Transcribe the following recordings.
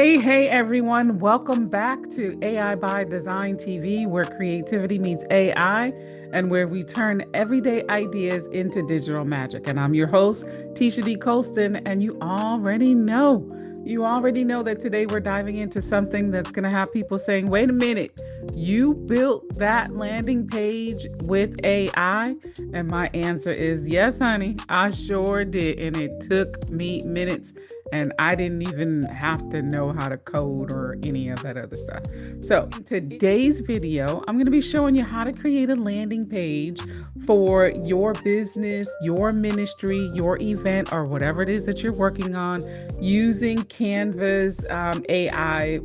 Hey, everyone. Welcome back to AI by Design TV, where creativity meets AI and where we turn everyday ideas into digital magic. And I'm your host, Tisha D. Colston, and you already know that today we're diving into something that's going to have people saying, wait a minute, you built that landing page with AI? And my answer is yes, honey, I sure did. And it took me minutes and I didn't even have to know how to code or any of that other stuff. So, in today's video, I'm going to be showing you how to create a landing page for your business, your ministry, your event, or whatever it is that you're working on using Canva's AI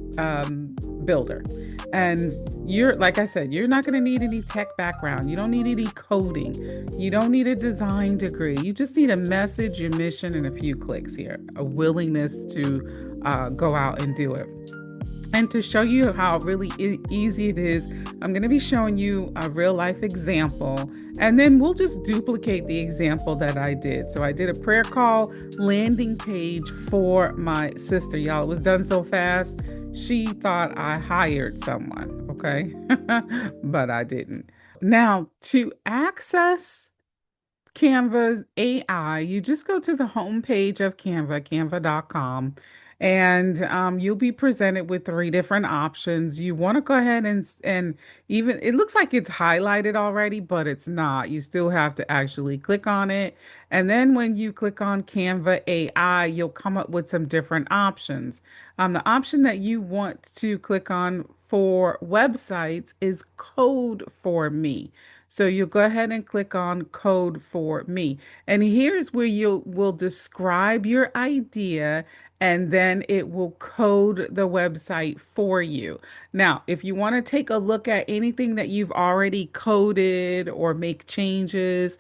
builder. And like I said, you're not going to need any tech background. You don't need any coding. You don't need a design degree. You just need a message, your mission, and a few clicks here, a willingness to go out and do it. And to show you how really easy it is, I'm going to be showing you a real life example, and then we'll just duplicate the example that I did. So I did a prayer call landing page for my sister, y'all. It was done so fast. She thought I hired someone, okay? But I didn't. Now, to access Canva's AI, you just go to the home page of Canva, canva.com, and you'll be presented with three different options. You want to go ahead and even it looks like it's highlighted already, but it's not. You still have to actually click on it. And then when you click on Canva AI, you'll come up with some different options. The option that you want to click on for websites is Code for Me. So you'll go ahead and click on Code for Me. And here's where you will describe your idea and then it will code the website for you. Now, if you want to take a look at anything that you've already coded or make changes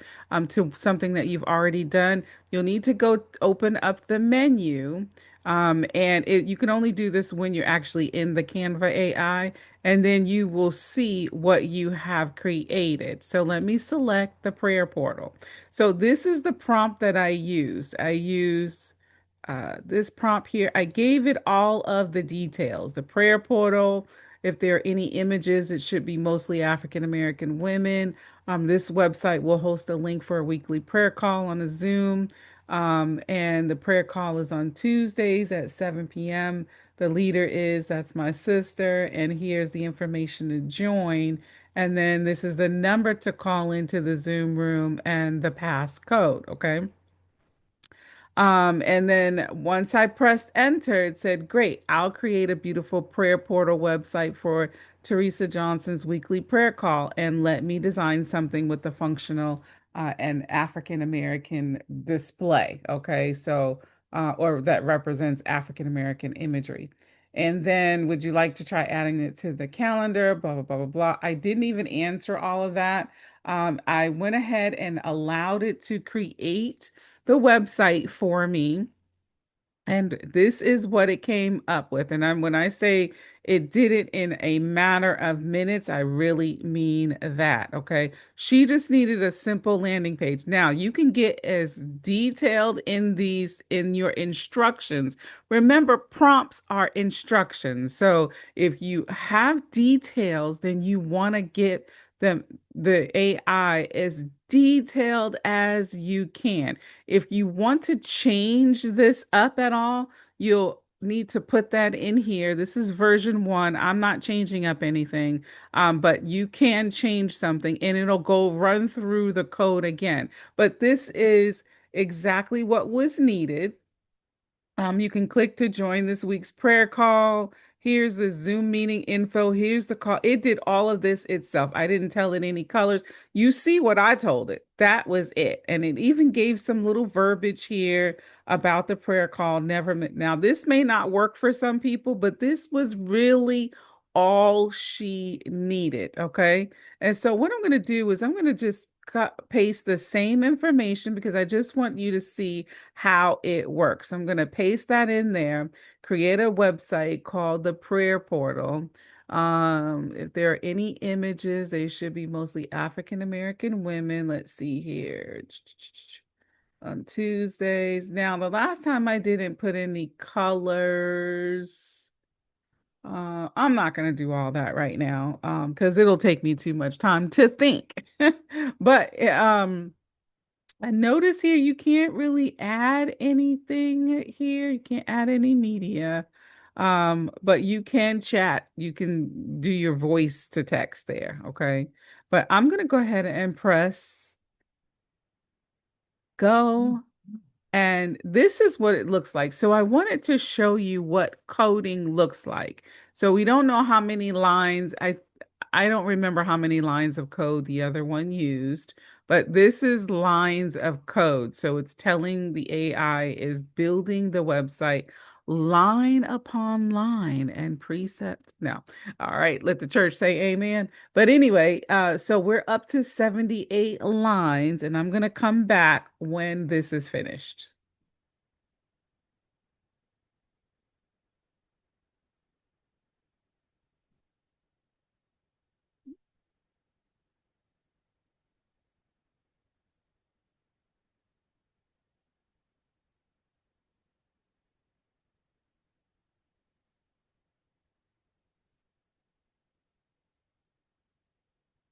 to something that you've already done, you'll need to go open up the menu. You can only do this when you're actually in the Canva AI, and then you will see what you have created. So let me select the prayer portal. So this is the prompt that I used. I used this prompt here. I gave it all of the details, the prayer portal. If there are any images, it should be mostly African American women. This website will host a link for a weekly prayer call on a Zoom. And the prayer call is on Tuesdays at 7 p.m. The leader that's my sister. And here's the information to join. And then this is the number to call into the Zoom room and the passcode. Okay. And then once I pressed enter, it said, great, I'll create a beautiful prayer portal website for Teresa Johnson's weekly prayer call and let me design something with the functional and African American display. Okay, so, or that represents African American imagery. And then, would you like to try adding it to the calendar? Blah, blah, blah, blah, blah. I didn't even answer all of that. I went ahead and allowed it to create the website for me. And this is what it came up with. When I say it did it in a matter of minutes, I really mean that. Okay. She just needed a simple landing page. Now you can get as detailed in your instructions. Remember, prompts are instructions. So if you have details, then you want to get the AI as detailed as you can. If you want to change this up at all, you'll need to put that in here. This is version 1. I'm not changing up anything, but you can change something and it'll go run through the code again. But this is exactly what was needed. You can click to join this week's prayer call. Here's the Zoom meeting info. Here's the call. It did all of this itself. I didn't tell it any colors. You see what I told it. That was it. And it even gave some little verbiage here about the prayer call. Now, this may not work for some people, but this was really all she needed. Okay. And so what I'm going to do is I'm going to just paste the same information because I just want you to see how it works. I'm going to paste that in there, create a website called the prayer portal. If there are any images, they should be mostly African American women. Let's see here. On Tuesdays. Now, the last time I didn't put any colors. I'm not going to do all that right now because it'll take me too much time to think. But I notice here you can't really add anything here. You can't add any media. But you can chat. You can do your voice to text there, okay? But I'm gonna go ahead and press go. And this is what it looks like. So I wanted to show you what coding looks like. So we don't know how many lines. I don't remember how many lines of code the other one used, but this is lines of code. So it's telling the AI is building the website line upon line and precepts. No. All right, let the church say amen. But anyway, so we're up to 78 lines, and I'm going to come back when this is finished.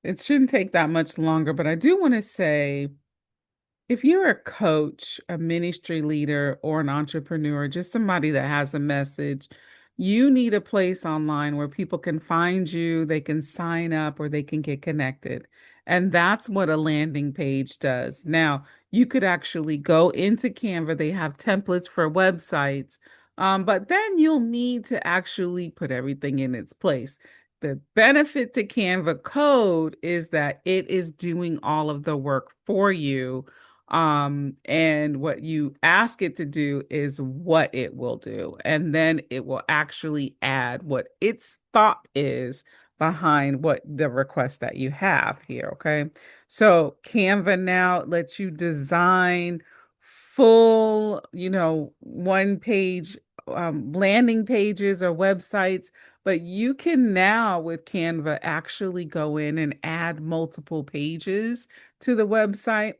It shouldn't take that much longer, but I do want to say if you're a coach, a ministry leader, or an entrepreneur, just somebody that has a message, you need a place online where people can find you, they can sign up, or they can get connected. And that's what a landing page does. Now, you could actually go into Canva, they have templates for websites, but then you'll need to actually put everything in its place. The benefit to Canva code is that it is doing all of the work for you, and what you ask it to do is what it will do, and then it will actually add what its thought is behind what the request that you have here. Okay, so Canva now lets you design full, one page landing pages or websites, but you can now with Canva actually go in and add multiple pages to the website.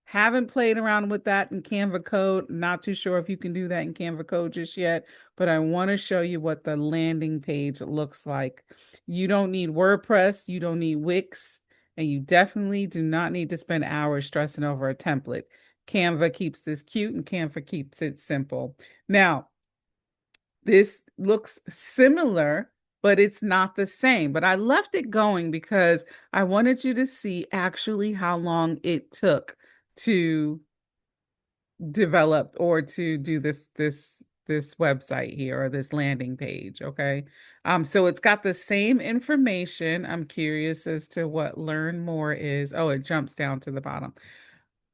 Haven't played around with that in Canva code. Not too sure if you can do that in Canva code just yet, but I want to show you what the landing page looks like. You don't need WordPress, you don't need Wix, and you definitely do not need to spend hours stressing over a template. Canva keeps this cute and Canva keeps it simple. Now, this looks similar, but it's not the same. But I left it going because I wanted you to see actually how long it took to develop or to do this website here or this landing page. Okay, so it's got the same information. I'm curious as to what learn more is. Oh, it jumps down to the bottom.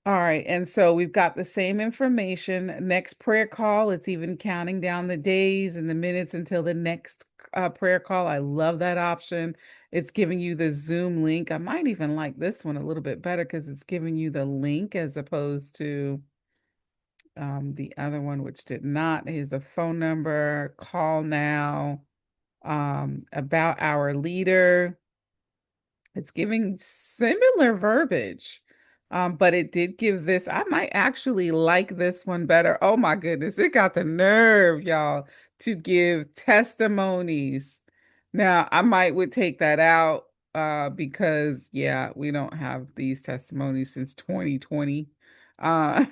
All right, and so we've got the same information. Next prayer call, it's even counting down the days and the minutes until the next prayer call. I love that option. It's giving you the Zoom link. I might even like this one a little bit better because it's giving you the link as opposed to the other one, which did not. Here's a phone number, call now, about our leader. It's giving similar verbiage, but it did give this. I might actually like this one better. Oh my goodness, it got the nerve, y'all, to give testimonies. Now, I might would take that out because yeah, we don't have these testimonies since 2020. Uh,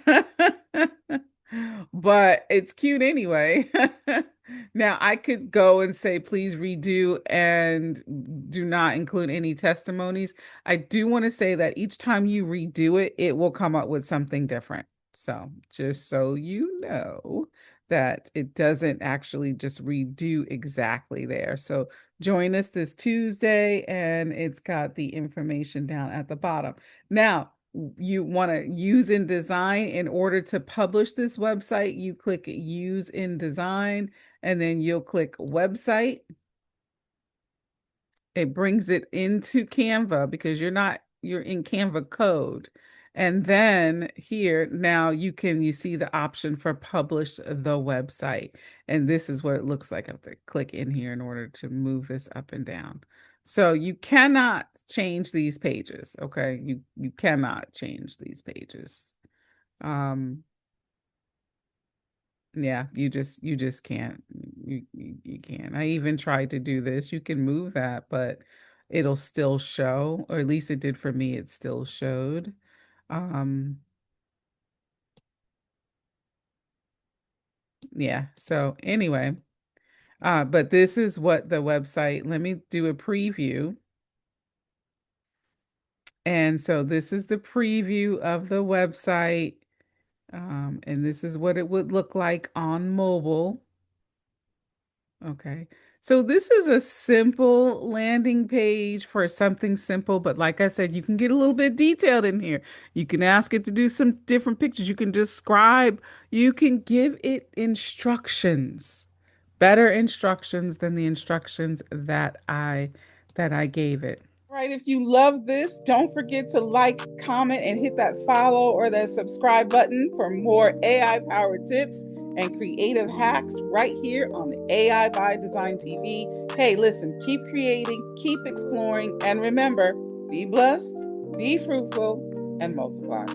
but it's cute anyway. Now, I could go and say, please redo and do not include any testimonies. I do want to say that each time you redo it, it will come up with something different. So, just so you know that it doesn't actually just redo exactly there. So, join us this Tuesday, and it's got the information down at the bottom. Now, you want to use InDesign in order to publish this website, you click use InDesign and then you'll click website. It brings it into Canva because you're in Canva code. And then here now you see the option for publish the website. And this is what it looks like. I have to click in here in order to move this up and down. So you cannot change these pages, okay? You cannot change these pages. Um, yeah, you just can't. you can. I even tried to do this. You can move that, but it'll still show, or at least it did for me. It still showed. Um, yeah. So anyway, but this is what the website, let me do a preview. And so this is the preview of the website. And this is what it would look like on mobile. Okay. So this is a simple landing page for something simple, but like I said, you can get a little bit detailed in here. You can ask it to do some different pictures. You can describe, you can give it instructions, better instructions than the instructions that I gave it. Right. If you love this, don't forget to like, comment, and hit that follow or that subscribe button for more AI powered tips and creative hacks right here on the AI by Design TV. Hey, listen, keep creating, keep exploring, and remember, be blessed, be fruitful, and multiply.